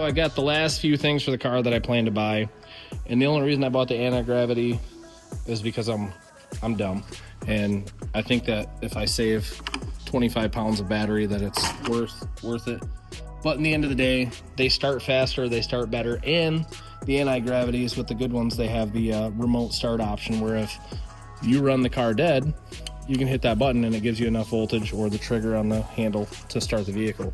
I got the last few things for the car that I plan to buy, and the only reason I bought the anti-gravity is because I'm dumb, and I think that if I save 25 pounds of battery that it's worth it. But in the end of the day, they start faster, they start better, and the anti-gravities with the good ones, they have the remote start option where if you run the car dead, you can hit that button and it gives you enough voltage or the trigger on the handle to start the vehicle.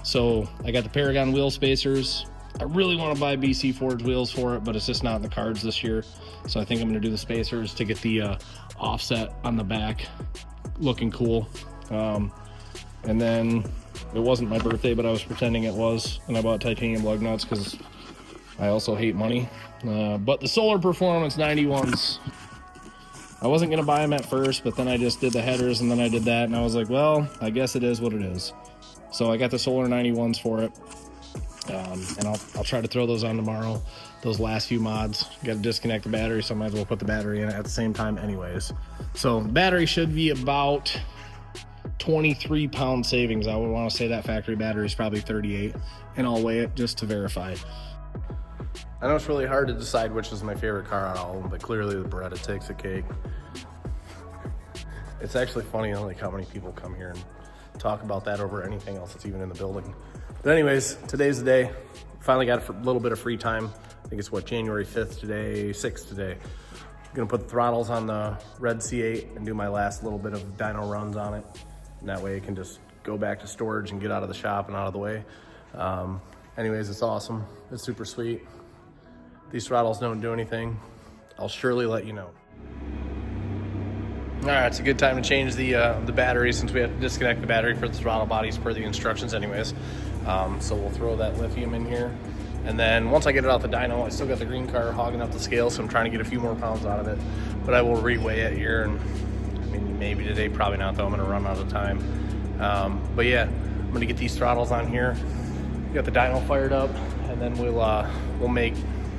So I got the Paragon wheel spacers. I really want to buy BC Forge wheels for it, but it's just not in the cards this year. So I think I'm going to do the spacers to get the offset on the back looking cool. And then it wasn't my birthday, but I was pretending it was, and I bought titanium lug nuts because I also hate money. But the Solar Performance 91s, I wasn't going to buy them at first, but then I just did the headers and then I did that, and I was like, well, I guess it is what it is. So I got the Solar 91s for it, and I'll try to throw those on tomorrow. Those last few mods, got to disconnect the battery, so I might as well put the battery in it at the same time anyways. So battery should be about 23 pound savings. I would want to say that factory battery is probably 38, and I'll weigh it just to verify. I know it's really hard to decide which is my favorite car out of all of them, but clearly the Beretta takes the cake. It's actually funny, like how many people come here and talk about that over anything else that's even in the building. But anyways, today's the day. Finally got a little bit of free time. I think it's what, January 5th today, 6th today. I'm gonna put the throttles on the red C8 and do my last little bit of dyno runs on it. And that way it can just go back to storage and get out of the shop and out of the way. Anyways, it's awesome. It's super sweet. These throttles don't do anything. I'll surely let you know. All right, it's a good time to change the battery since we have to disconnect the battery for the throttle bodies per the instructions anyways. So we'll throw that lithium in here. And then once I get it out the dyno, I still got the green car hogging up the scale, so I'm trying to get a few more pounds out of it. But I will reweigh it here, and I mean, maybe today, probably not though, I'm gonna run out of time. But yeah, I'm gonna get these throttles on here, get the dyno fired up, and then we'll make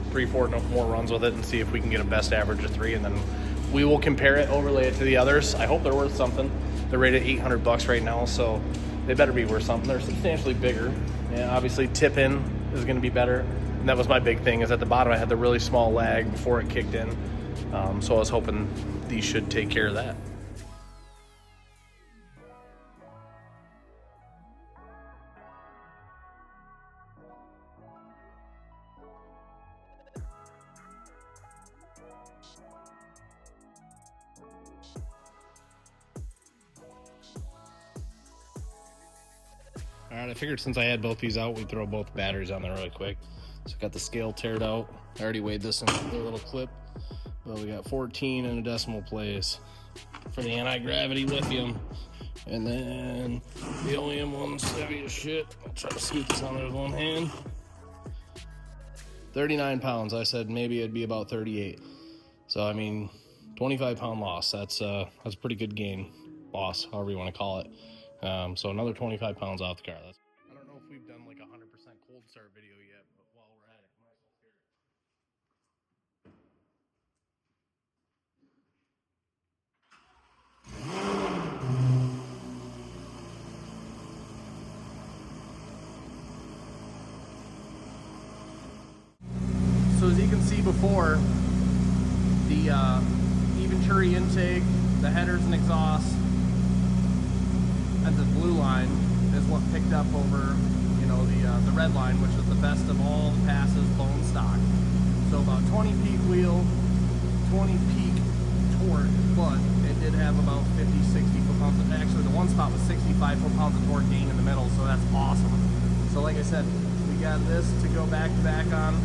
3-4 more runs with it and see if we can get a best average of 3, and then we will compare it, overlay it to the others. I hope they're worth something. They're rated $800 right now, so they better be worth something. They're substantially bigger. And obviously tip in is gonna be better. And that was my big thing, is at the bottom I had the really small lag before it kicked in. So I was hoping these should take care of that. All right, I figured since I had both these out, we'd throw both batteries on there really quick. So I got the scale tared out. I already weighed this in a little clip, but we got 14 and a decimal place for the anti-gravity lithium. And then the oleum one's heavy as shit. I'll try to scoot this on there with one hand. 39 pounds. I said maybe it'd be about 38. So I mean, 25 pound loss. That's a pretty good gain, loss, however you want to call it. So another 25 pounds off the car. I don't know if we've done like a 100% cold start video yet, but while we're at it, might as well hear it. So as you can see before, the EVENTURI intake, the headers and exhaust, and the blue line is what picked up over, you know, the red line, which is the best of all the passes bone stock. So about 20 peak wheel, 20 peak torque, but it did have about 50, 60 foot-pounds. Actually, the one spot was 65 foot-pounds of torque gain in the middle, so that's awesome. So like I said, we got this to go back-to-back on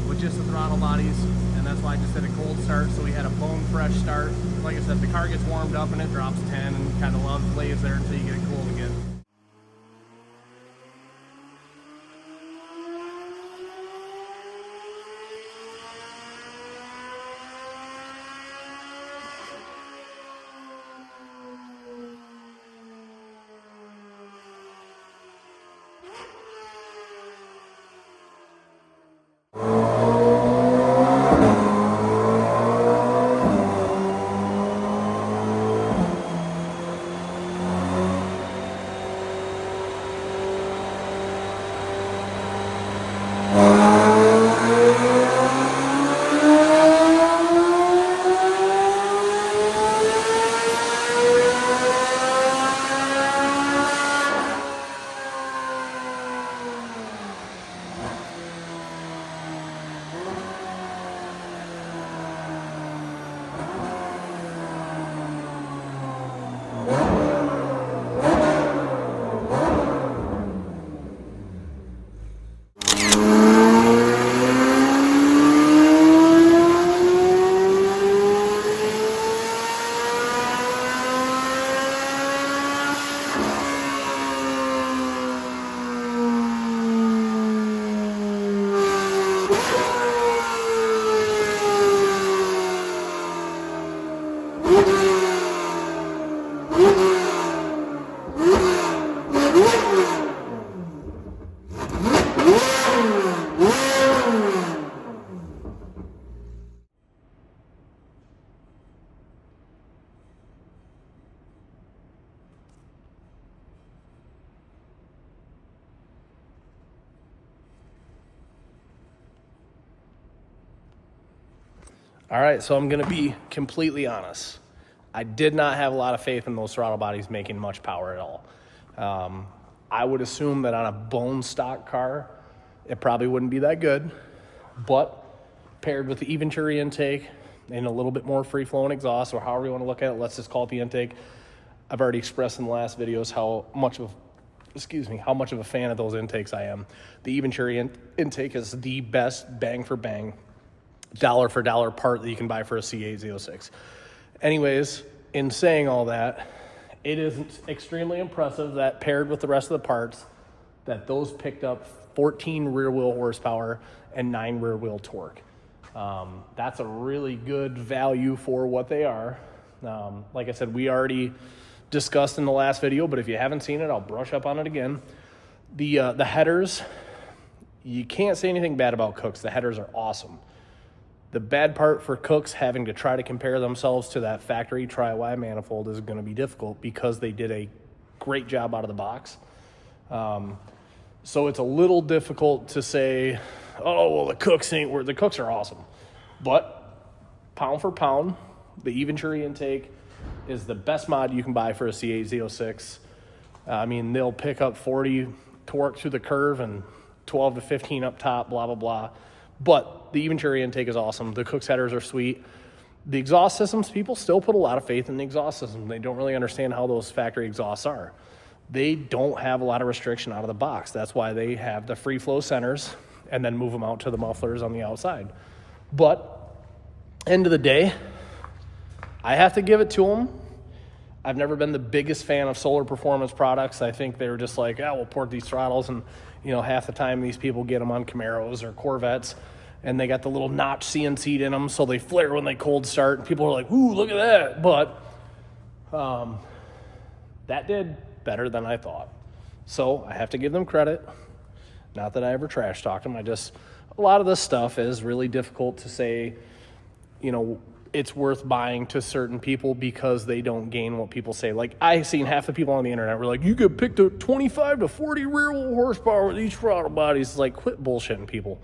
with just the throttle bodies, and that's why I just did a cold start, so we had a bone fresh start. Like I said, the car gets warmed up and it drops 10 and kind of lays there until you get it cooled again. All right, so I'm gonna be completely honest. I did not have a lot of faith in those throttle bodies making much power at all. I would assume that on a bone stock car, it probably wouldn't be that good, but paired with the EVENTURI intake and a little bit more free-flowing exhaust, or however you want to look at it, let's just call it the intake. I've already expressed in the last videos how much of a fan of those intakes I am. The EVENTURI intake is the best bang for bang, dollar for dollar part that you can buy for a C8 Z06. Anyways, in saying all that, it is extremely impressive that paired with the rest of the parts, that those picked up 14 rear wheel horsepower and 9 rear wheel torque. That's a really good value for what they are. Like I said, we already discussed in the last video, but if you haven't seen it, I'll brush up on it again. The headers, you can't say anything bad about Kooks. The headers are awesome. The bad part for Kooks having to try to compare themselves to that factory Tri-Y manifold is going to be difficult because they did a great job out of the box. So it's a little difficult to say, oh, well, the Kooks ain't worth. The Kooks are awesome. But pound for pound, the EVENTURI intake is the best mod you can buy for a C8 Z06. I mean, they'll pick up 40 torque through the curve and 12 to 15 up top, blah, blah, blah. But the EVENTURI intake is awesome. The Kooks headers are sweet. The exhaust systems, people still put a lot of faith in the exhaust system. They don't really understand how those factory exhausts are. They don't have a lot of restriction out of the box. That's why they have the free flow centers and then move them out to the mufflers on the outside. But end of the day, I have to give it to them. I've never been the biggest fan of solar performance products. I think they were just like, oh, we'll port these throttles, and half the time these people get them on Camaros or Corvettes, and they got the little notch CNC'd in them, so they flare when they cold start, and people are like, ooh, look at that. But that did better than I thought. So I have to give them credit. Not that I ever trash talked them. A lot of this stuff is really difficult to say, it's worth buying to certain people because they don't gain what people say. Like, I've seen half the people on the internet were like, you could pick the 25 to 40 rear wheel horsepower with each throttle bodies. It's like, quit bullshitting people.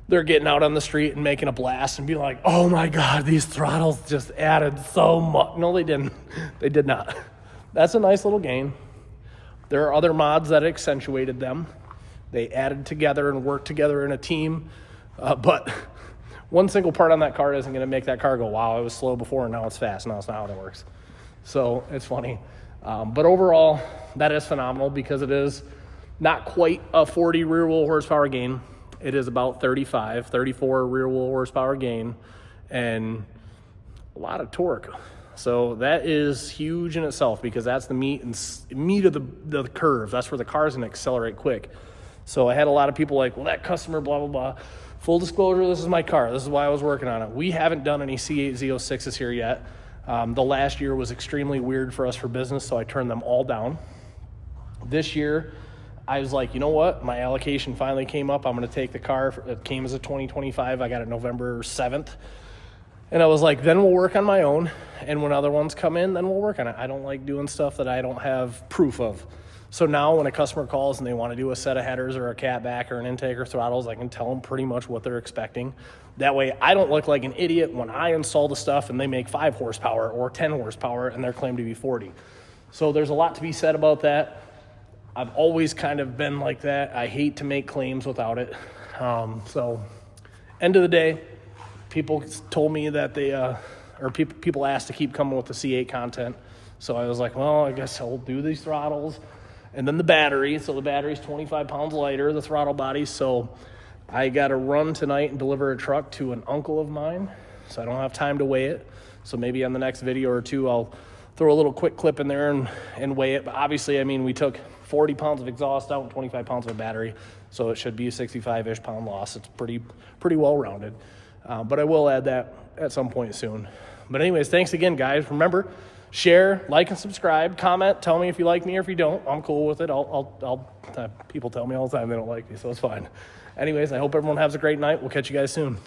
They're getting out on the street and making a blast and be like, oh my God, these throttles just added so much. No, they didn't. They did not. That's a nice little gain. There are other mods that accentuated them. They added together and worked together in a team. But one single part on that car isn't going to make that car go, wow, it was slow before and now it's fast. No, it's not how it works. So it's funny. But overall, that is phenomenal because it is not quite a 40 rear wheel horsepower gain. It is about 35, 34 rear wheel horsepower gain and a lot of torque. So that is huge in itself because that's the meat of the curve. That's where the car's going to accelerate quick. So I had a lot of people like, well, that customer, blah, blah, blah. Full disclosure, this is my car. This is why I was working on it. We haven't done any C8 Z06s here yet. The last year was extremely weird for us for business, so I turned them all down. This year, I was like, you know what? My allocation finally came up. I'm going to take the car. It came as a 2025. I got it November 7th. And I was like, then we'll work on my own. And when other ones come in, then we'll work on it. I don't like doing stuff that I don't have proof of. So now when a customer calls and they want to do a set of headers or a catback or an intake or throttles, I can tell them pretty much what they're expecting. That way I don't look like an idiot when I install the stuff and they make 5 horsepower or 10 horsepower and they're claimed to be 40. So there's a lot to be said about that. I've always kind of been like that. I hate to make claims without it. So end of the day, people told me that people asked to keep coming with the C8 content. So I was like, well, I guess I'll do these throttles. And then the battery. So the battery's 25 pounds lighter, the throttle body. So I got to run tonight and deliver a truck to an uncle of mine. So I don't have time to weigh it. So maybe on the next video or two, I'll throw a little quick clip in there and weigh it. But obviously, I mean, we took 40 pounds of exhaust out and 25 pounds of battery. So it should be a 65-ish pound loss. It's pretty well rounded. But I will add that at some point soon. But anyways, thanks again, guys. Remember, share, like, and subscribe. Comment. Tell me if you like me or if you don't. I'm cool with it. People tell me all the time they don't like me, so it's fine. Anyways, I hope everyone has a great night. We'll catch you guys soon.